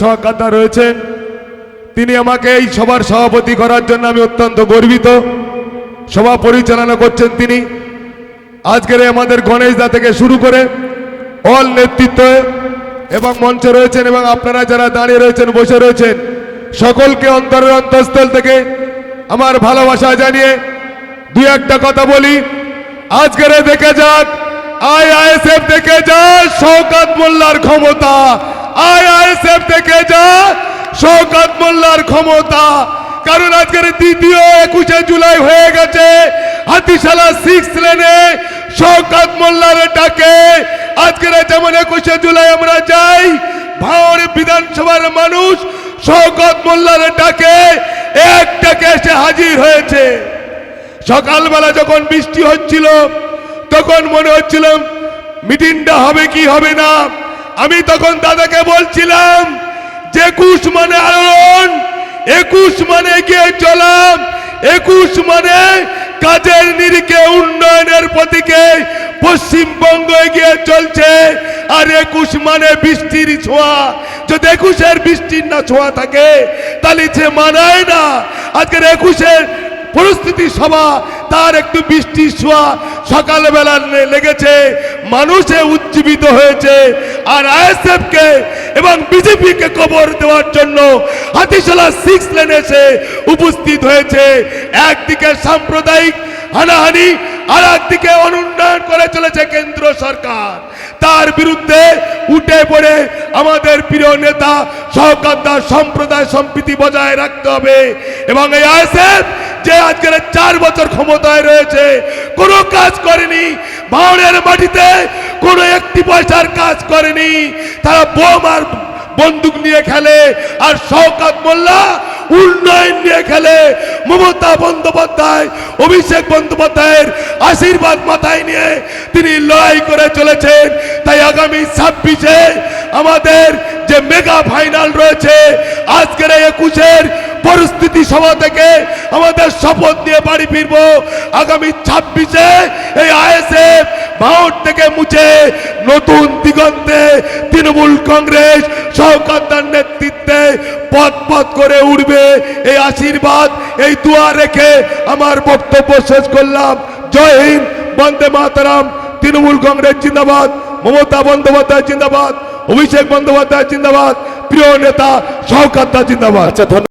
সহকাতা রয়েছেন, তিনি আমাকে এই সভার সভাপতি করার জন্য আমি অত্যন্ত গর্বিত। সভা পরিচালনা করছেন তিনি। আজকের আমাদের গণেশ দা থেকে শুরু করে অল নেতৃত্ব এবং মঞ্চে রয়েছেন এবং আপনারা যারা দাঁড়িয়ে রয়েছেন, বসে রয়েছেন, সকলকে অন্তরের অন্তঃস্থল থেকে আমার ভালোবাসা জানিয়ে দুই একটা কথা বলি। আজকের দেখে যাক, আইএসএফ দেখে যা শওকত মোল্লার ক্ষমতা, আইএসএফ দেখে যা শওকত মোল্লার ক্ষমতা। কারণ আজকের দ্বিতীয় 21শে জুলাই হয়ে গেছে, হাতিশালা 6 লেনে শওকত মোল্লার ডাকে আজকের যেমন 21শে জুলাই আমরা যাই, ভাঙড় বিধানসভার মানুষ শওকত মোল্লার ডাকে এক ডাকে এসে হাজির হয়েছে। সকালবেলা যখন বৃষ্টি হচ্ছিল তখন মনে হচ্ছিল মিটিংটা হবে কি হবে না। আমি তখন দাদাকে বলছিলাম যে 21 মানে আলোড়ন, 21 মানে এগিয়ে চলা, 21 মানে কাজের নিরিখে উন্নয়নের প্রতীকে পশ্চিমবঙ্গ এগিয়ে চলছে। আর 21 মানে বৃষ্টির ছোঁয়া। যদি 21-এর বৃষ্টির না ছোঁয়া থাকে তাহলে সে মানায় না। আজকের 21-এর পরিস্থিতি সভা, তার একটু বৃষ্টির ছোঁয়া সকালবেলা লেগেছে, মানুষে উজ্জীবিত হয়েছে। আর আইএসএফকে এবং বিজেপিকে কবর দেওয়ার জন্য হাতিশালা 6 লেনে এসে উপস্থিত হয়েছে। একদিকে সাম্প্রদায়িক হানাহানি, আর একদিকে অনুন্নয়ন করে চলেছে কেন্দ্র সরকার। তার বিরুদ্ধে উঠে পড়ে আমাদের প্রিয় নেতা শওকত দা সম্প্রদায় সম্প্রীতি বজায় রাখতে হবে। এবং এই আইএসএফ যে আজকের 4 বছর ক্ষমতায় রয়েছে, কোনো কাজ করেনি, ভাঙড়ের মাটিতে কোনো একটি পয়সার কাজ করেনি। তারা বোম আর বন্দুক নিয়ে খেলে, আর শওকত মোল্লা উন্নয়ন নিয়ে খেলে। মমতা বন্দ্যোপাধ্যায়, অভিষেক বন্দ্যোপাধ্যায়ের আশীর্বাদ মাথায় নিয়ে তিনি লড়াই করে চলেছেন। তাই আগামী 26-এ আমাদের যে মেগা ফাইনাল রয়েছে, আজকের 21-এর পরিস্থিতি সভা থেকে আমাদের শপথ নিয়ে বাড়ি ফিরবো। আগামী 26-এ এই আইএসএফ ভাঙড় থেকে মুছে নতুন দিগন্তে তৃণমূল কংগ্রেস শওকত দার নেতৃত্বে পথ পথ করে উঠবে। এই আশীর্বাদ, এই দোয়া রেখে আমার বক্তব্য শেষ করলাম। জয় হিন্দ, বন্দে মাতরম। তৃণমূল কংগ্রেস জিন্দাবাদ, মমতা বন্দ্যোপাধ্যায় জিন্দাবাদ, অভিষেক বন্দ্যোপাধ্যায় জিন্দাবাদ, প্রিয় নেতা শওকত দা জিন্দাবাদ।